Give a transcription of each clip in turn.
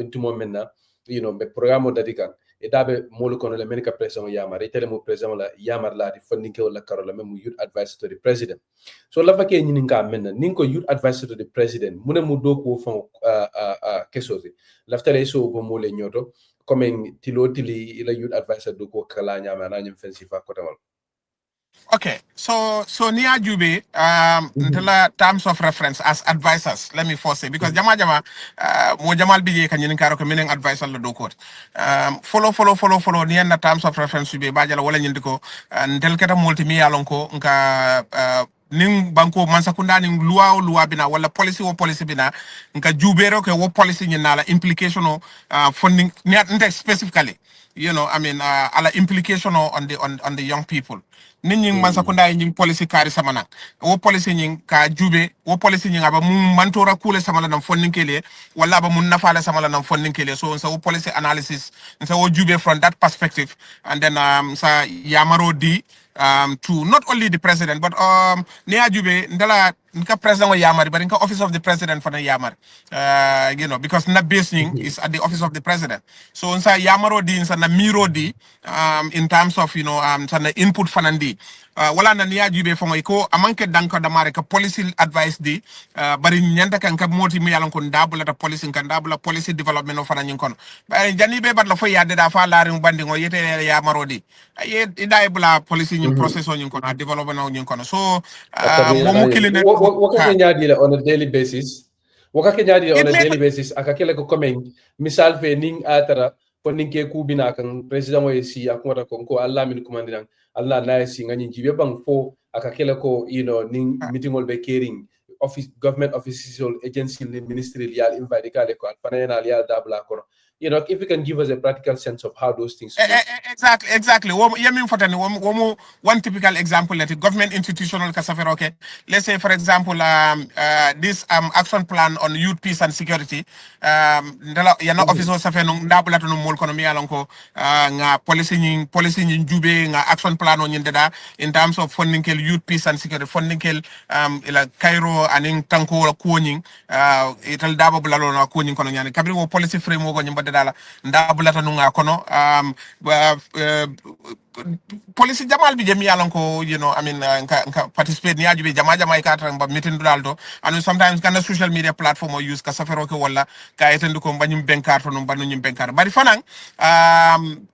pentumo menna be programme dadikan e dabe molu kono le men ka president yamar itele mo president la yamar la di funding ke wala karola même youth advisor to the president so la fake nyini ka menna nin ko youth advisor to the president mune mu do ko fon kesozi laftale so bo mo le nyoto comme tili ila youth advisor do ko kala nyama na nyim fensi fa ko tamal. Okay, so near Jube, the terms of reference as advisors. Let me first say because jama mo jamal bije kanyin karo ko minen advisor la do court. Follow near the terms of reference be bajala wala nyindiko ndel keta multi alon ko nka ning banko mansakunda ning luwa bina wala policy bina nka jubero ke wo policy nyina implication o funding not specifically ala implication on the young people. Ning mansakunda ning policy kari samana wo policy ning ka jube wo policy ning aba mun mantora kule samala nam funding kele wala aba mun nafala samala nam funding kele so wo policy analysis so wo jube from that perspective and then sa yamaro di to not only the president but near jube ndala nka president wa yamari but nka office of the president for the yamar because na basing is at the office of the president so nsa yamaro di nsa na miro di in terms of sa na input fanandi wala na niya jube fongo ko amanke danko da mare ka policy advice di bari nyanda kan ka moti mi yalan kon dabula ta policy kan dabula policy development no fana nyin kon bari jani be bat la fo yadde da fa laari bandi ngo yete yamaro di ida bula policy nyin process o nyin kon development o nyin kon so mo mukilinde wakake nyadi la on a daily basis akakele ko komen misal fe ning atara ko ninke kubina kan president o si akwata ko Allah min commandant Allah na si ngani jibe bang fo akakele ko ning meeting ol be caring office government official agency ministry yal invite kale ko panena yal dabla ko if you can give us a practical sense of how those things exactly one typical example that government institutional kasaferoke let's say for example this action plan on youth peace and security officer safeno ndabula to mol kono mi alonko nga policy nyin jube nga action plan on yindeda in terms of funding kel youth peace and security funding kel ila Cairo aning tanko ko nyin ital daba bulalo na ko nyin kono nyane kabri mo policy framework ko nyimba dala ndabulata nunga kono policy jamal bi jemi yalon ko ka participate ni ajube jama ka tan ba meeting dulaldo and sometimes kana social media platform o use ka safero ko wala ka etendu ko banyum benkar to no banu nyim benkar bari fanan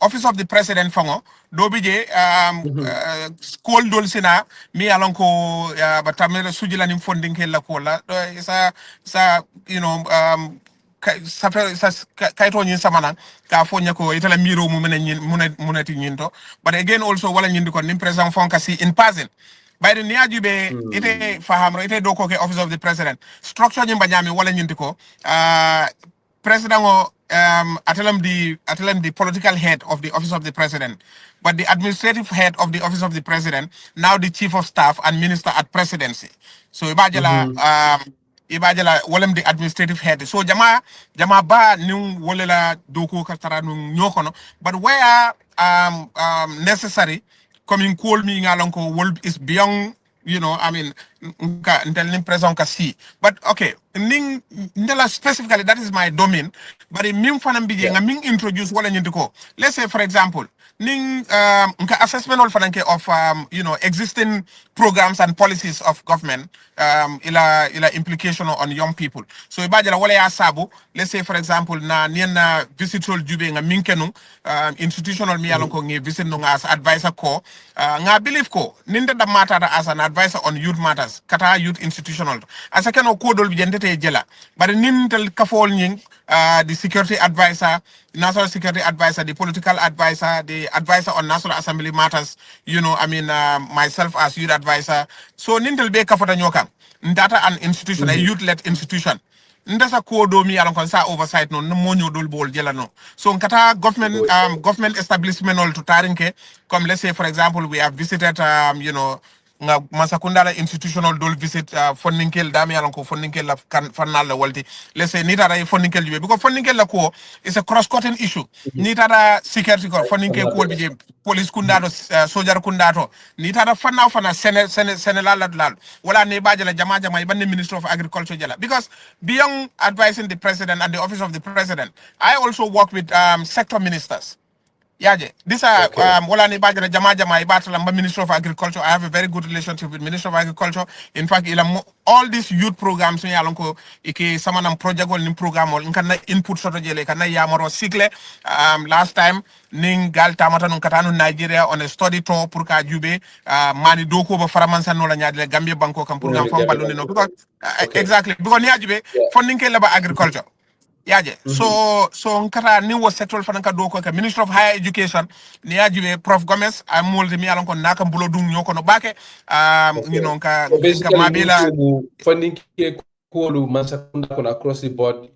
office of the president fango do bije school dol sina mi yalon ko ba tamere sujila nim funding ke la ko la sa kaito nyin samana ka fonya ko itala miro mu munati nyinto but again also wala nyindi ko nim president fonka si in person by the niajube ite fahamro ite do ko ke office of the president structure nyimba nyami wala nyindi ko president o atelam the political head of the office of the president but the administrative head of the office of the president now the chief of staff and minister at presidency so ibajala wolem the administrative head so jama ba ni wolela doko katara no nyokono but where necessary coming call me ngalonko wol is beyond nka present ka see but okay ning ndela specifically that is my domain but mim fanam bije nga ming introduce wala nyindiko let's say for example ning nka assessment all fananke of existing programs and policies of government ila implication on young people so ibajala wala ya sabu let's say for example na niena visitor jube nga minkenu institutional mi yalon ko ngi visit no as advisor ko nga believe ko ninde da mata as an advisor on youth matters kata youth institutional as keno ko dol bi jendete jela bari nintel kafol nying the security advisor, national security advisor, the political advisor, the advisor on national assembly matters, myself as youth advisor. So nintel be kafota nyoka. Ndata an institution, a youth-led institution. Ndasa ko do mi alon kon sa oversight no monyo dol bol jela no. So nkata government establishment all to tarinke, come let's say for example we have visited nga masakunda la institutional dol visit fonninkel dami yalan ko fonninkel la kan fanal la walti let's say ni tara fonninkel jube because fonninkel la ko is a cross cutting issue ni tara security ko fonninkel ko bi je police kunda to soldier kunda to ni tara fana sene la wala ne baje la jama iban minister of agriculture jala because beyond advising the president and the office of the president I also work with sector ministers. Yaje. These are Okay. wala ni baje na jama ibata Minister of Agriculture. I have a very good relationship with Minister of Agriculture. In fact, all these youth programs ni alonko iki sama nam project wal ni program wal nkana input soto jele kana yamaro sikle last time ning gal tamata nun katanu Nigeria on a study tour pour ka jube mani doko ba faramansa no la nyaade Gambia banko kam program fam balunde no because Okay. exactly because ni ajube Yeah. funding ke laba agriculture. Yaje. So nkata ni wo sector fanaka doko ka Minister of Higher Education ni yajibe Prof Gomez am multi mi alon ko naka mbulo dung nyoko no bake you know ka So basically, mabila funding ke kolu mansakunda kuna across the board.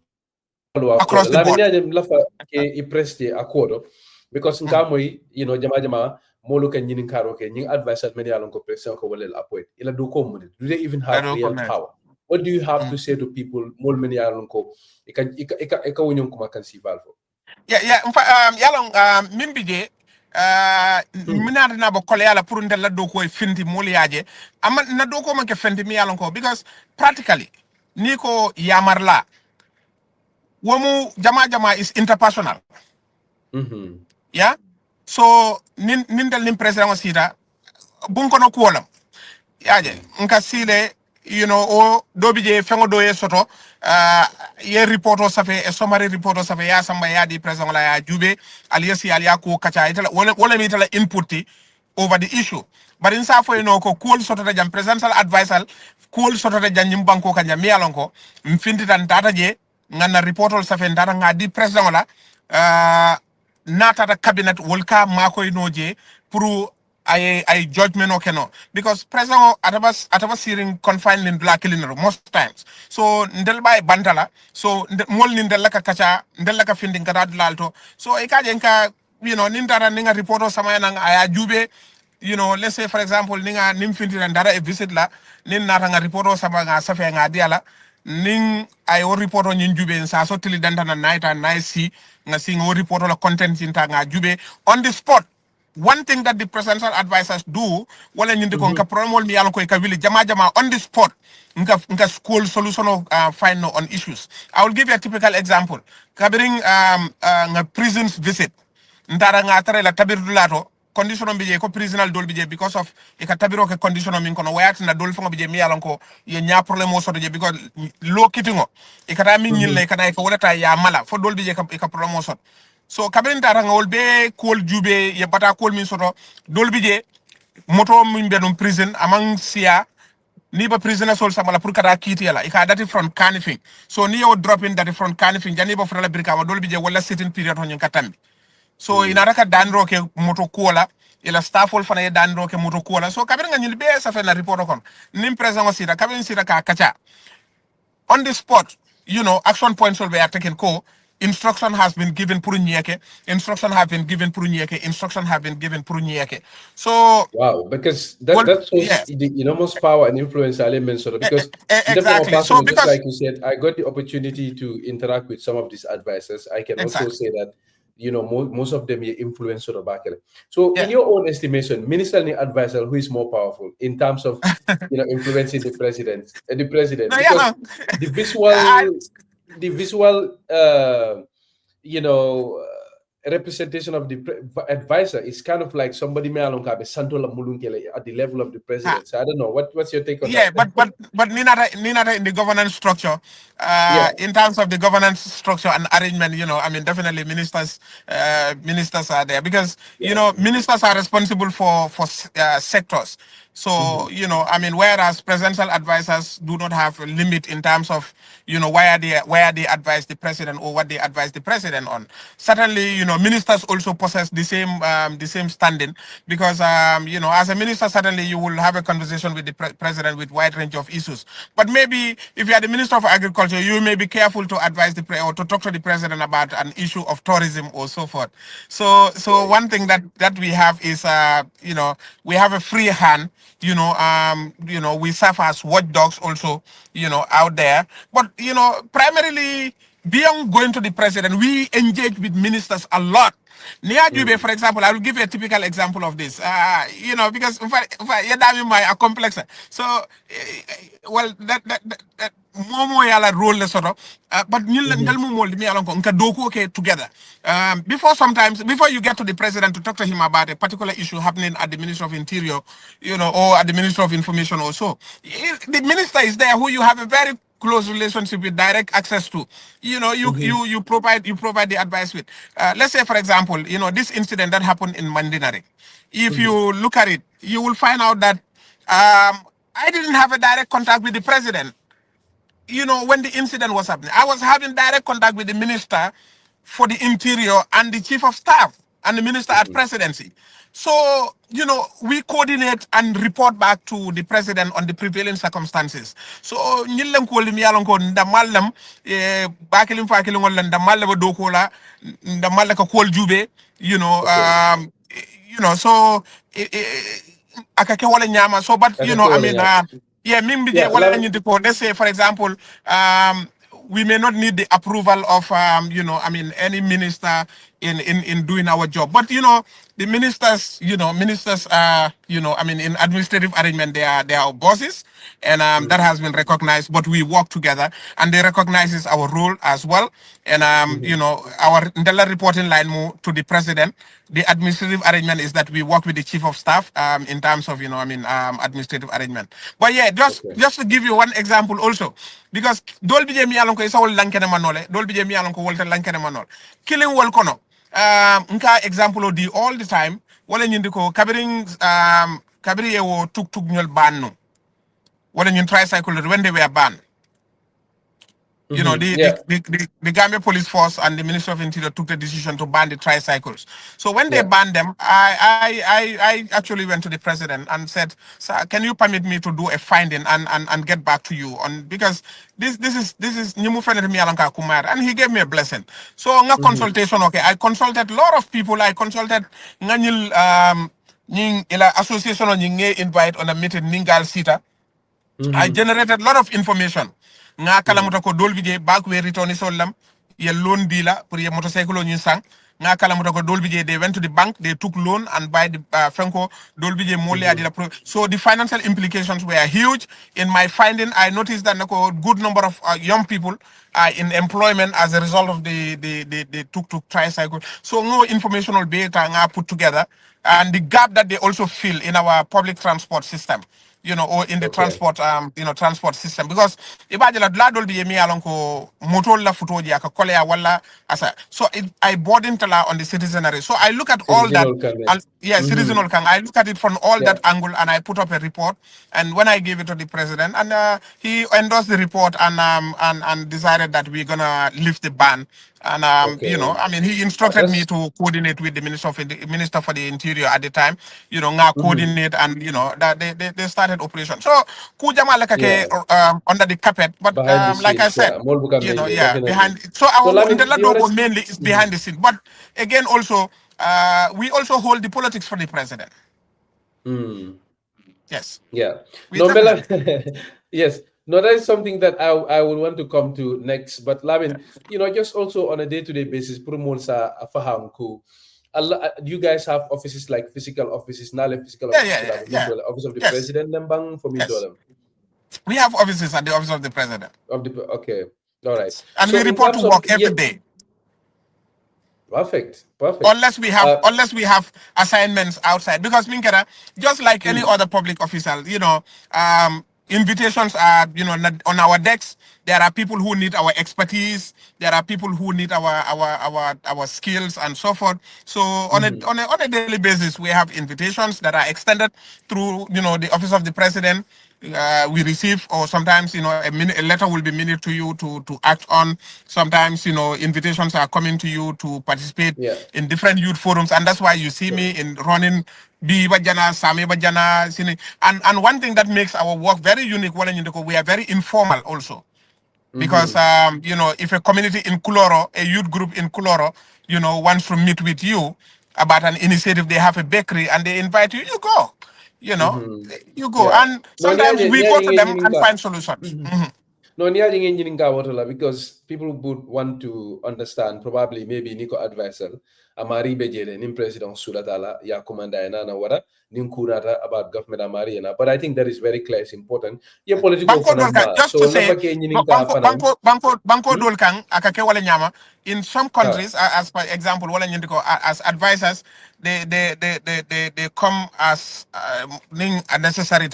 across the La board. minya dem lafa ke ipresti akodo because nkamoi jama molu kan nyinin karo ke nying advisor many alon ko president ko walel appoint ila do ko mun do they even have real power? What do you have to say to people mol many alon ko ika wonyon kuma kan si valvo? Yeah yalong mimbije minata na bo kole yala pour ndella do ko finti mol yaje amma na do ko manke finti mi yalon ko because practically ni ko yamarla womu jama is interpersonal. Yeah. So nin del nin president sita bun kono kuolam. Yaje nka sile you know o dobi je fengo do ye soto ye reporto safe e summary reporto safe ya samba ya di president la ya jube aliyasi aliya ko kacha itala wala mi tala inputi over the issue but in sa fo no ko cool soto da jam presidential advisor cool soto da jam banko kanya mi alon ko mfindi tan data je ngana reporto safe ndara ngadi president la nata da cabinet wolka makoy noje pour ay judgment okay no because president ataba searing confined in black killing most times so ndel bay bantala so mol ni ndel ka kacha ndel ka finding ka lalto so e kaje nka you know nindara ninga reporto sama na aya jube you know let's say for example ninga nim findira ndara e visit la nin nata nga reporto sama nga safe nga diala ning ay o reporto nyin jube sa so tili dantana night and night si nga si nga reporto la content inta nga jube on the spot. One thing that the presidential advisors do, wala nyindi ko nka promol mi yalon ko ka wili jama on the spot nka school solution of find no on issues. I will give you a typical example. Kabiring nga prisons visit. Ndara nga tare la tabir dulato condition on bije ko prisonal dol bije because of e ka tabiro ke condition on min kono wayat na dol fongo bije mi yalon ko ye nya problème o soto je because lo kitingo e kata min nyille kana e ko wala ya mala fo dol bije ka problème o soto. So kabin tara ngol be kol jube ye bata kol min soto dolbi je moto min be dum prison amang sia ni ba prisoner sol samala pour kata kiti yala ika dati from canifing so ni yo drop in dati from canifing jani ba frala birka ma dolbi je wala sitting period honya katambi so ina raka danro ke moto kola ila staffol fana ye danro ke moto kola so kabin ngani be sa fe na report kon nim president sida kabin sida ka kacha on the spot, you know, action points will be taken. Instruction has been given Purunieke. Instruction have been given Purunieke. Instruction have been given Purunieke. So wow, because that shows the enormous power and influence elements. Because exactly. So just like you said, I got the opportunity to interact with some of these advisors. I can also say that most of them influence sort of back. So in your own estimation, minister and advisor, who is more powerful in terms of influencing the president because the visual representation of the advisor is kind of like somebody at the level of the president. So I don't know what's your take on that. But Ninata in the governance structure, in terms of the governance structure and arrangement, I mean definitely ministers are there because ministers are responsible for sectors. So I mean whereas presidential advisors do not have a limit in terms of where they advise the president or what they advise the president on. Certainly ministers also possess the same standing because as a minister certainly you will have a conversation with the president with wide range of issues. But maybe if you are the minister of agriculture, you may be careful to advise or to talk to the president about an issue of tourism or so forth. So one thing that we have is we have a free hand we serve as watchdogs also, out there. But, primarily beyond going to the president, we engage with ministers a lot. Nia Jube, for example, I will give you a typical example of this. Because yeah, my a complex. So, well, that momo yala role le sort of, but Mm-hmm. ndel mo mold mi alon ko nka doku okay together. Before you get to the president to talk to him about a particular issue happening at the Ministry of Interior, or at the Ministry of Information also, the minister is there who you have a very close relationship with, direct access to. Mm-hmm. You provide the advice with. Let's say, for example, this incident that happened in Mandinari. If Mm-hmm. you look at it, you will find out that I didn't have a direct contact with the president. When the incident was happening, I was having direct contact with the minister for the interior and the chief of staff and the minister at Mm-hmm. presidency. So, we coordinate and report back to the president on the prevailing circumstances. So, nyillam ko lim yalon ko ndamallam bakelim fakelim wala ndamalla ba dokola ndamalla ka kol jube, Okay. so akake wala nyama. So, but Like a call, yeah. yeah, Mimbije, Yeah, well, let's say, for example, we may not need the approval of, any minister in doing our job. But, the ministers are, in administrative arrangement, they are our bosses. And that has been recognized, but we work together and they recognizes our role as well. And, mm-hmm. our Ndela reporting line to the president, the administrative arrangement is that we work with the chief of staff in terms of, administrative arrangement. But yeah, Okay. just to give you one example also, because dolbi je mi alon ko isa wol lankene manole, dolbi je mi alon ko wolta lankene manole. Killing wol kono. Nka example di all the time, wala nyindi ko kabiring kabiri ye wo tuk tuk nyol banno. Wala nyin tricycle when they were banned. Mm-hmm. The, Yeah. the Gambia Police Force and the Ministry of Interior took the decision to ban the tricycles. So when they Yeah. banned them, I actually went to the president and said, "Sir, can you permit me to do a finding and get back to you on, because this is Nyimu Fenete Mialanka Kumar," and he gave me a blessing. So nga Mm-hmm. consultation, okay, I consulted a lot of people. I consulted Nganyil Ning ila association on invite on a meeting Ningal Sita. I Mm-hmm. generated a lot of information. Nga kala muta ko dolbi je back we return sollam ye loan dealer pour ye motorcycle on sang. Nga kala muta ko dolbi je, they went to the bank, they took loan and buy the Franco dolbi je mole Mm-hmm. adila so the financial implications were huge. In my finding, I noticed that a good number of young people are in employment as a result of the tuk-tuk tricycle. So no informational data nga put together, and the gap that they also fill in our public transport system, or in the Okay. transport system. Because ibaje la dladol bi yemi alon ko motol la futoji aka kolea wala asa. So I board intala on the citizenry. So I look at all that. Citizen can. And yeah, Mm-hmm. citizenal can. I look at it from all Yeah. that angle and I put up a report. And when I gave it to the president, and he endorsed the report and decided that we're gonna lift the ban. And Okay. he instructed me That's. to coordinate with the minister for the interior at the time, nga Mm-hmm. coordinate, and that they started operation. So kujama like Yeah. under the carpet, but Behind the like I scenes, said, yeah. More book yeah, definitely. behind. So So, our Lamin, Ndela the Dogo honest. mainly is Mhm. behind the scene, but again also we also hold the politics for the president. Mm. Yes, Yeah. we No, Mela, definitely. yes. No, that is something that I would want to come to next. But Lamin, just also on a day-to-day basis, promote sa afaham ko. You guys have offices like physical offices, now physical Yeah, offices yeah, to yeah, the yeah. office of the Yes, president, lembang for me yes. dollar We have offices at the office of the president, of the okay. All right. and we So in report to terms of work every day. perfect, perfect. unless we have Uh, unless we have assignments outside, because Minkara, just like any mm, other public official, invitations are on our decks. There are people who need our expertise, there are people who need our skills and so forth. So on a mhm. on a on a daily basis we have invitations that are extended through the office of the president. We receive, or sometimes a letter will be minute to you to act on. Sometimes invitations are coming to you to participate Yeah. in different youth forums, and that's why you see me in running B Bajana, Sami Bajana, and one thing that makes our work very unique, we are very informal also. Because Mm-hmm. if a community in Kuloro, a youth group in Kuloro, wants to meet with you about an initiative, they have a bakery and they invite you, you go. you know, Mhm. you go. Yeah. And No, sometimes we go to them and niaje find solutions. Mhm. Mhm. No, niaje nginga water because people would want to understand probably maybe Nico advisor amari bejele nim president sulatala ya komanda ena na wara nim kunata about government amari na, but I think that is very clear, it's important. Yeah, political Banko Dolkan, fanama. just So to say, lava ke ngininga fanan. Banko Hmm? Dolkan, akake wala nyama. In some Ah. countries, as for example, wala nyindiko, as advisors, they come as ning unnecessary.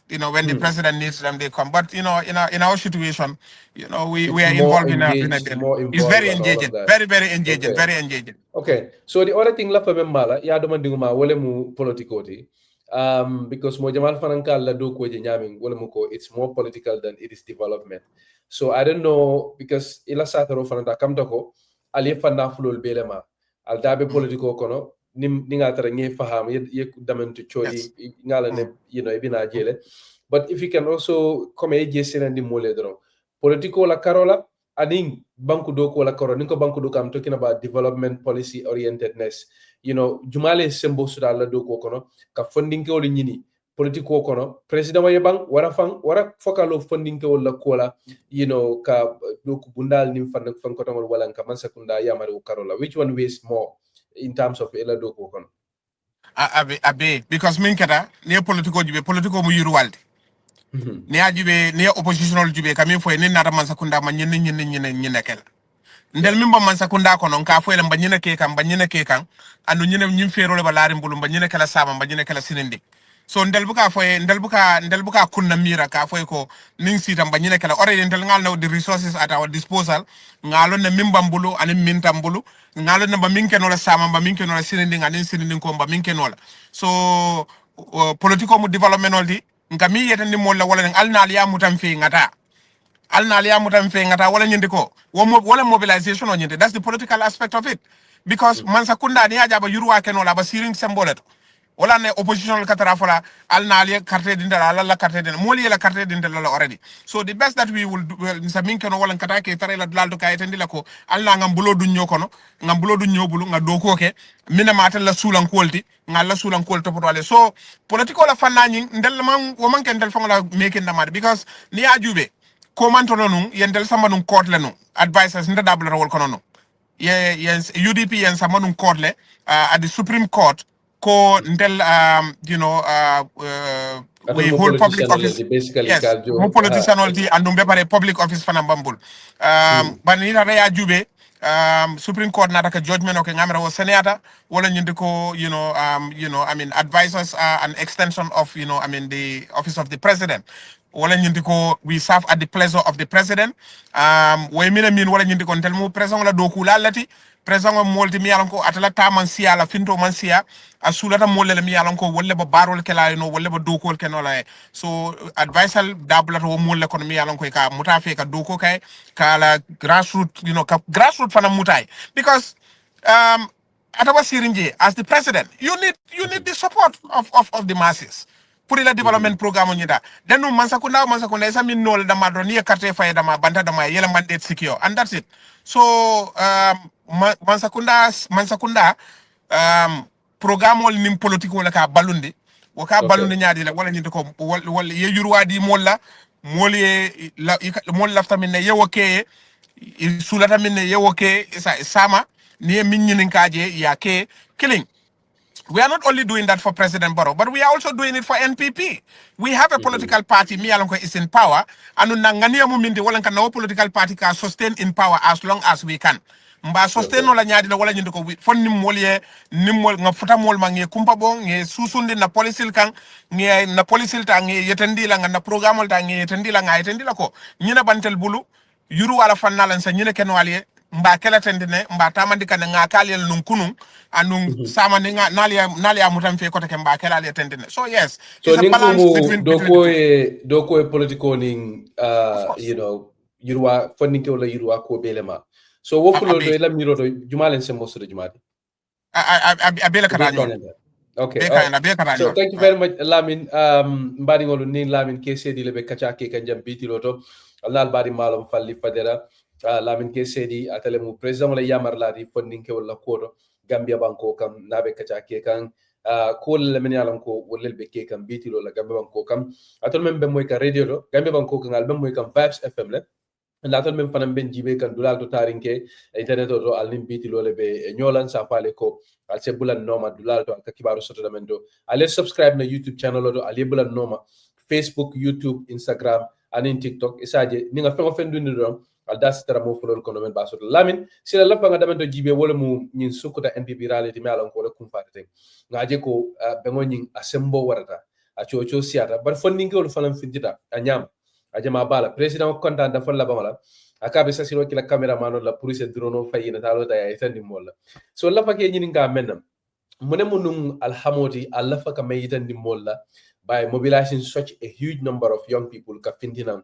You know, when the Hmm. president needs them, they come. But you know, in our situation, you know, we It's are more involved in a engaged, daily. more It's involved very and all of engaging, that. very engaging, Okay. very engaging. Okay, so the other thing la fa mala ya do mandinguma wole mu political ti because mo jamal fanankal la do ko je nyamin wole mu ko it's more political than it is development. So I don't know because ila sataro fananta kam ko ali fanda fulol belema al dabe Mm. political kono nim ninga tara ngi faham ye damen to choli Yes. ngala ne Mm. ibina jele, but if you can also come e je senandi mole dro political la carola aning banku doko la koro ninko banku doko, I'm talking about development policy orientedness. Jumale sembo suda la doko kono ka funding ke wala nyini politiko kono president wa yebang wara fokalo funding ke wala kola ka doko bundal nim fan ko tamol wala ka man sekunda yamari karola, which one weighs more in terms of ela doko kono. Abe, because min kata, ne politiko mu yuruwalde. Mhm. Ni ajube ni oppositional jube kami fo ni nara man sakunda ma nyine kel ndel Yeah. min ba man sakunda ko non ka fo le ba nyine ke kan anu nyine nyim fero le ba laari mbulu ba nyine kala sama ba nyine kala sinindi so ndel buka kunna mira ka fo ko ning sitam ba nyine kala already ndel ngal no the resources at our disposal ngalo ne min bambulu ani min tambulu ngalo ne ba min kenola sama ba min kenola sinindi ngani sinindi ko ba min kenola so political mu development oldi ngami yetandi molla wala alnaal ya mutam fi ngata alnaal ya mutam fi ngata wala nyindi ko wala mobilization o nyindi, that's the political aspect of it because man sakunda ni aja ba yurwa kenola ba siring semboleto wala ne opposition katara fola alnaal ya carte dindala la carte dindala moli la carte dindala already, so the best that we will do well, sa min keno wala kata ke tare la daldo kay tendi la ko alna ngam bulo du nyokono ngam bulo du nyobulu nga do ko ke mina mata la sulan kolti nga la sulan kol to ale so political la fanani ndel man wo man ken del fanga making the matter because ni ajube ko man to nonu yendel sama nun court le no advisors nda dabla rol kono no yes UDP yen sama nun court le at the Supreme Court ko ndel Atol we mo hold public politician office. le basically Yes, mo kaljo ha. politician olti andum be pare public office fana bambul. Ban ni tata ya jube Supreme Court na taka judgment okay ngamra wo senata wala nyindi ko I mean advisors are an extension of the office of the president. Wala nyindi ko we serve at the pleasure of the president. Way mina min wala nyindi ko tel mu president la do kulalati president molti mi yalan ko atala taman siya la finto man siya asulata molle mi yalan ko wolle ba barol kala no wolle ba dokol kenola so advisal dabla to molle ko mi yalan ko ka mutafe ka doko kay kala grassroots ka grassroots fana mutai because atawa sirinje as the president you need the support of the masses pour la development programme ni da denu mansakunda isa min nol da madro ni carte fay da ma banta da ma yela mandate secure and that's it so mansakunda programme wol nim politique wala ka balundi waka Okay. balundi nyaadi la wala nyinde ko wala ye yurwadi molla moli la mol lafta min ne yewoke sulata min ne yewoke sama ni min nyinin kaje ya ke killing. We are not only doing that for President Barrow, but we are also doing it for NPP. We have a political party, Mialonko is in power, and Nangania Mumindi Walanka no political party can sustain in power as long as we can. Mba sustain Okay. no la nyaadi la wala nyindi ko fon nimmolie nimmol nga futa mol ma nge kumpa bo nge susundi na polisil kan nge na polisil ta nge yetendi la nga na programme ta nge yetendi la nga yetendi la ko nyina bantel bulu yuru wala fannalan sa nyine ken waliye mba kela tendine mba tamandi kan nga kalel nun kunun anun sama ni nga nalia mutam fe kote ke mba kela le tendine so yes So it's a balance ninkumu between the two, doko e politiko ning of course. yurwa fondinke wala yurwa ko belema. So wofulo do Abe ela miro do jumalen sembo so do jumadi. abela Be katanyol kanyanda. Okay, be all right. kanyanda be So katanyol thank you very much, Lamin. Mbadi ngolu ni Lamin kese di lebe kacha ke kanjam biti loto. Allah bari malum falli fadera. Lamin kese di atale mu president wala yamar la di fondinke wala kodo. Gambia banko kam nabe kacha ke kan ko le men yalan ko wolle be ke kam bitilo la gambe banko kam atol men be moy ka radio do gambe banko kan albe moy kam Vibes FM le latol men fanam ben jibe kan dulal to tarinke internet do al nim bitilo le be nyolan sa pale ko al se bulan noma dulal to ka kibaru soto da men do ale subscribe na YouTube channel do ale bulan noma Facebook, YouTube, Instagram, and TikTok. Isaje ninga fengo fendundi do al das tara mo folol kono men baso lamin sila la fanga damen do jibe wala mu nyin sukuta NPP reality me alon ko le kumparete ngaje ko bengo nyin asembo warata a chocho siata bar fondinge wol falam findita anyam ajama bala president kontan da folla bamala akabe sasiro kila cameraman la police drono fayina talo da ya itandi molla so la fake nyin nga menam mune munung alhamoti alla faka mayitandi molla by mobilizing such a huge number of young people ka findinam